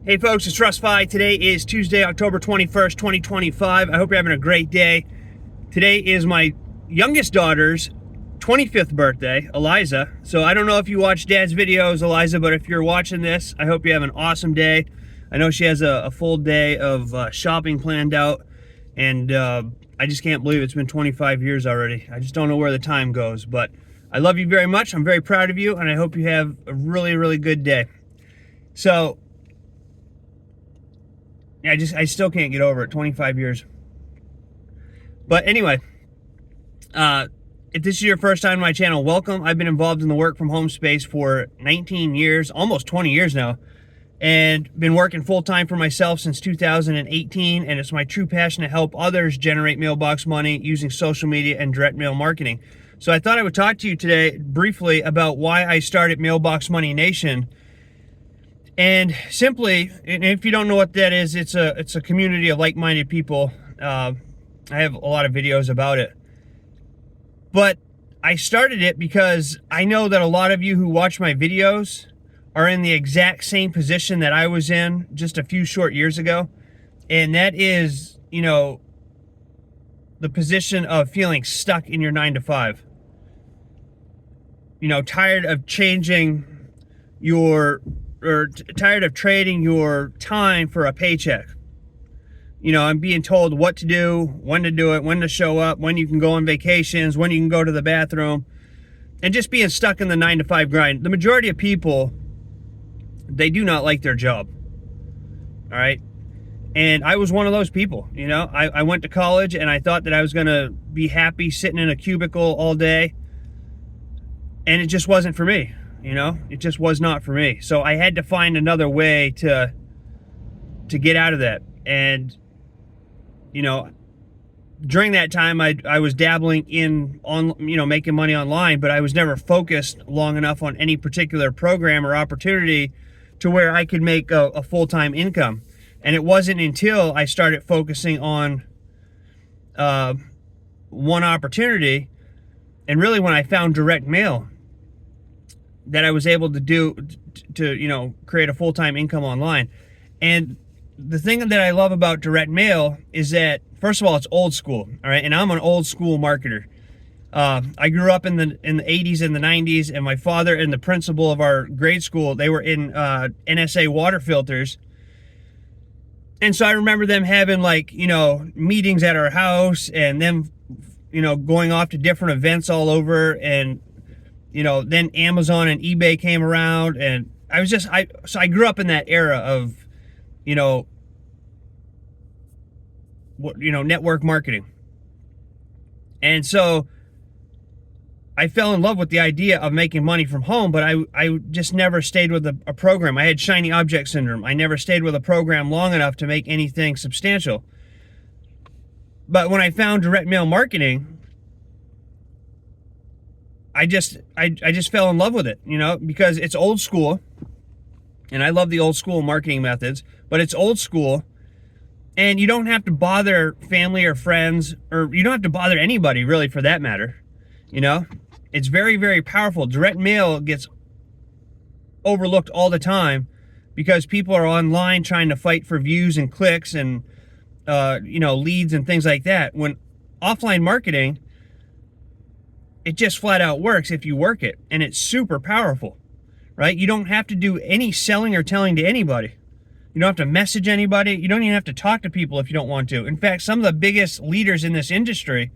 Hey folks, it's Russ. Today is Tuesday, October 21st, 2025. I hope you're having a great day. Today is my youngest daughter's 25th birthday, Eliza. So I don't know if you watch Dad's videos, Eliza, but if you're watching this, I hope you have an awesome day. I know she has a full day of shopping planned out, and I just can't believe it's been 25 years already. I just don't know where the time goes, but I love you very much. I'm very proud of you, and I hope you have a really, really good day. So, yeah, I still can't get over it, 25 years. But anyway, if this is your first time on my channel, welcome. I've been involved in the work from home space for 19 years, almost 20 years now, and been working full-time for myself since 2018, and it's my true passion to help others generate mailbox money using social media and direct mail marketing. So I thought I would talk to you today briefly about why I started Mailbox Money Nation. And simply, and if you don't know what that is, it's a community of like-minded people. I have a lot of videos about it. But I started it because I know that a lot of you who watch my videos are in the exact same position that I was in just a few short years ago. And that is, you know, the position of feeling stuck in your 9-to-5. You know, tired of changing your... tired of trading your time for a paycheck. You know, I'm being told what to do, when to do it, when to show up, when you can go on vacations, when you can go to the bathroom, and just being stuck in the 9-to-5 grind. The majority of people, they do not like their job. All right. And I was one of those people. You know, I went to college and I thought that I was going to be happy sitting in a cubicle all day. And it just wasn't for me. You know, it just was not for me. So I had to find another way to get out of that. And, you know, during that time, I was dabbling in making money online, but I was never focused long enough on any particular program or opportunity to where I could make a full-time income. And it wasn't until I started focusing on one opportunity, and really when I found direct mail, that I was able to create a full-time income online. And the thing that I love about direct mail is that, first of all, it's old school, all right? And I'm an old school marketer. I grew up in the 80s and the 90s, and my father and the principal of our grade school, they were in NSA water filters. And so I remember them having, like, you know, meetings at our house, and them, you know, going off to different events all over. And you know, then Amazon and eBay came around, and so I grew up in that era of, network marketing. And so I fell in love with the idea of making money from home, but I just never stayed with a program. I had shiny object syndrome. I never stayed with a program long enough to make anything substantial. But when I found direct mail marketing, I just fell in love with it, you know, because it's old school, and I love the old school marketing methods, but it's old school, and you don't have to bother family or friends, or you don't have to bother anybody really, for that matter. You know, it's very, very powerful. Direct mail gets overlooked all the time because people are online trying to fight for views and clicks and, leads and things like that. When offline marketing, it just flat out works if you work it, and it's super powerful, right? You don't have to do any selling or telling to anybody. You don't have to message anybody. You don't even have to talk to people if you don't want to. In fact, some of the biggest leaders in this industry,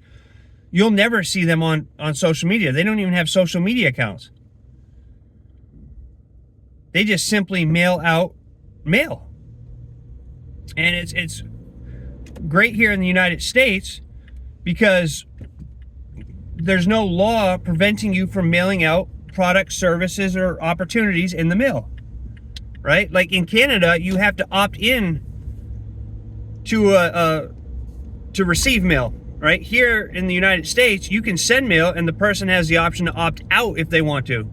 you'll never see them on social media. They don't even have social media accounts. They just simply mail out mail. And it's great here in the United States because there's no law preventing you from mailing out products, services, or opportunities in the mail, right? Like in Canada, you have to opt in to receive mail, right? Here in the United States, you can send mail, and the person has the option to opt out if they want to.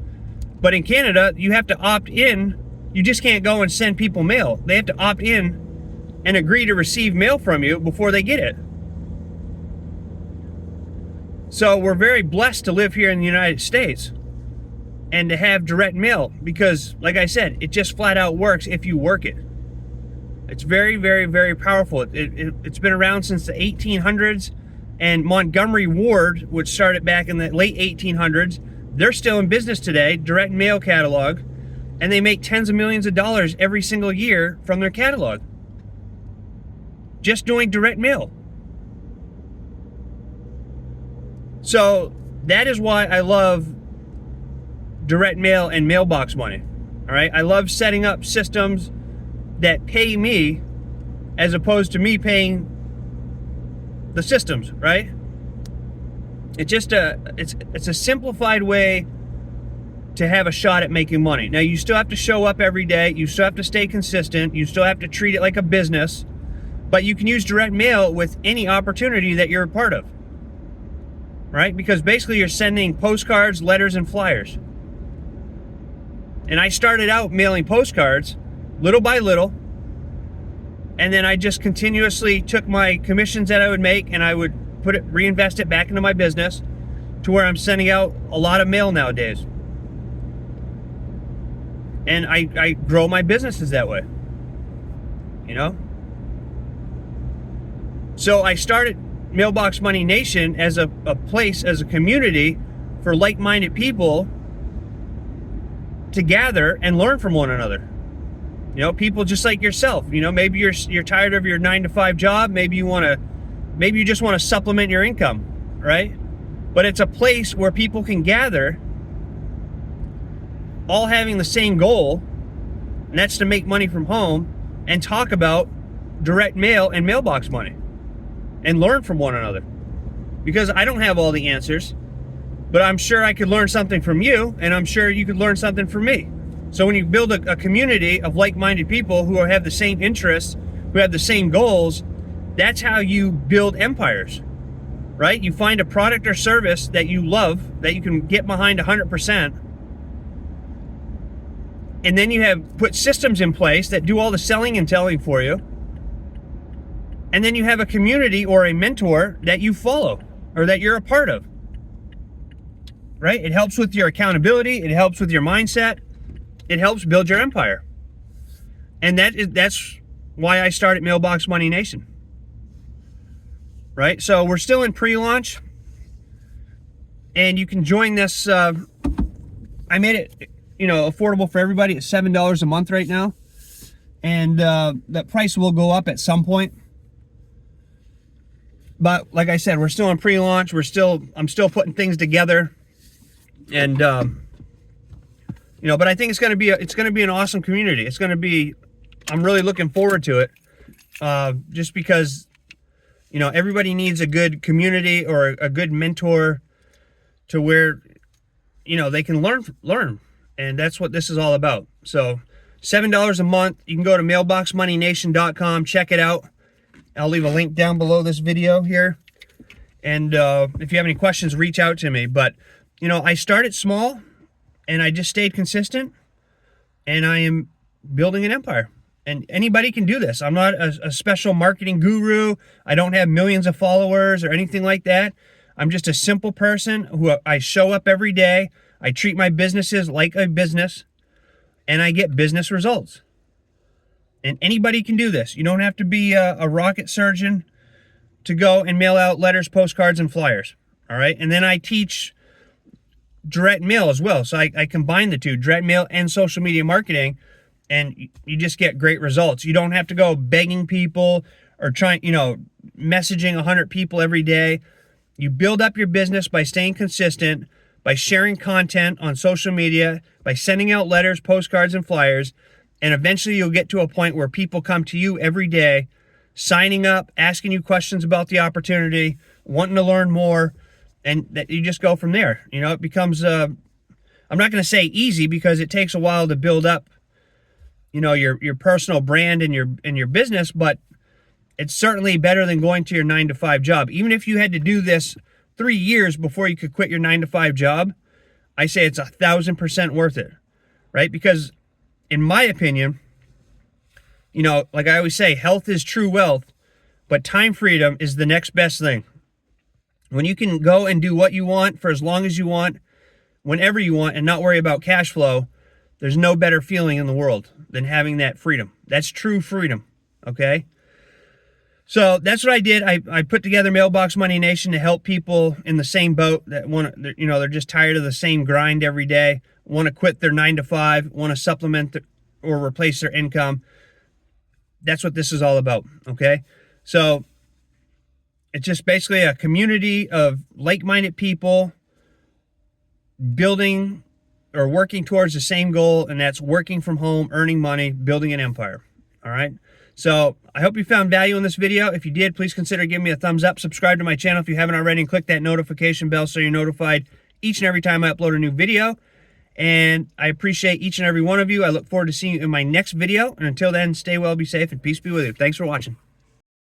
But in Canada, you have to opt in. You just can't go and send people mail. They have to opt in and agree to receive mail from you before they get it. So we're very blessed to live here in the United States and to have direct mail because, like I said, it just flat out works if you work it. It's very, very, very powerful. It's been around since the 1800s, and Montgomery Ward, which started back in the late 1800s, they're still in business today, direct mail catalog, and they make tens of millions of dollars every single year from their catalog. Just doing direct mail. So that is why I love direct mail and mailbox money. All right, I love setting up systems that pay me as opposed to me paying the systems, right? It's just it's a simplified way to have a shot at making money. Now, you still have to show up every day, you still have to stay consistent, you still have to treat it like a business, but you can use direct mail with any opportunity that you're a part of, right? Because basically you're sending postcards, letters, and flyers. And I started out mailing postcards little by little, and then I just continuously took my commissions that I would make and I would reinvest it back into my business, to where I'm sending out a lot of mail nowadays. And I grow my businesses that way, you know? So I started Mailbox Money Nation as a place, as a community for like-minded people to gather and learn from one another. You know, people just like yourself. You know, maybe you're tired of your 9-to-5 job. Maybe you just want to supplement your income, right? But it's a place where people can gather, all having the same goal, and that's to make money from home, and talk about direct mail and mailbox money, and learn from one another. Because I don't have all the answers, but I'm sure I could learn something from you, and I'm sure you could learn something from me. So when you build a community of like-minded people who have the same interests, who have the same goals, that's how you build empires, right? You find a product or service that you love, that you can get behind 100%, and then you have put systems in place that do all the selling and telling for you, and then you have a community or a mentor that you follow or that you're a part of, right? It helps with your accountability, it helps with your mindset, it helps build your empire. And that's why I started Mailbox Money Nation, right? So we're still in pre-launch, and you can join this. I made it, you know, affordable for everybody at $7 a month right now, and that price will go up at some point. But like I said, we're still in pre-launch. I'm still putting things together, and you know, but I think it's going to be an awesome community. I'm really looking forward to it, just because, you know, everybody needs a good community or a good mentor to where, you know, they can learn. And that's what this is all about. So $7 a month. You can go to mailboxmoneynation.com, check it out. I'll leave a link down below this video here. And if you have any questions, reach out to me. But, you know, I started small, and I just stayed consistent, and I am building an empire. And anybody can do this. I'm not a special marketing guru. I don't have millions of followers or anything like that. I'm just a simple person who I show up every day. I treat my businesses like a business, and I get business results. And anybody can do this. You don't have to be a rocket surgeon to go and mail out letters, postcards, and flyers. All right. And then I teach direct mail as well. So I combine the two, direct mail and social media marketing, and you just get great results. You don't have to go begging people or messaging 100 people every day. You build up your business by staying consistent, by sharing content on social media, by sending out letters, postcards, and flyers. And eventually you'll get to a point where people come to you every day, signing up, asking you questions about the opportunity, wanting to learn more, and that you just go from there. You know, it becomes, I'm not going to say easy, because it takes a while to build up, you know, your personal brand and your business, but it's certainly better than going to your 9-to-5 job. Even if you had to do this 3 years before you could quit your 9-to-5 job, I say it's 1,000% worth it, right? Because in my opinion, you know, like I always say, health is true wealth, but time freedom is the next best thing. When you can go and do what you want for as long as you want, whenever you want, and not worry about cash flow, there's no better feeling in the world than having that freedom. That's true freedom. okay? So that's what I did. I put together Mailbox Money Nation to help people in the same boat that want to, you know, they're just tired of the same grind every day, want to quit their 9-to-5, want to supplement or replace their income. That's what this is all about, okay? So it's just basically a community of like-minded people building or working towards the same goal, and that's working from home, earning money, building an empire, all right? So I hope you found value in this video. If you did, please consider giving me a thumbs up. Subscribe to my channel if you haven't already, and click that notification bell so you're notified each and every time I upload a new video. And I appreciate each and every one of you. I look forward to seeing you in my next video. And until then, stay well, be safe, and peace be with you. Thanks for watching.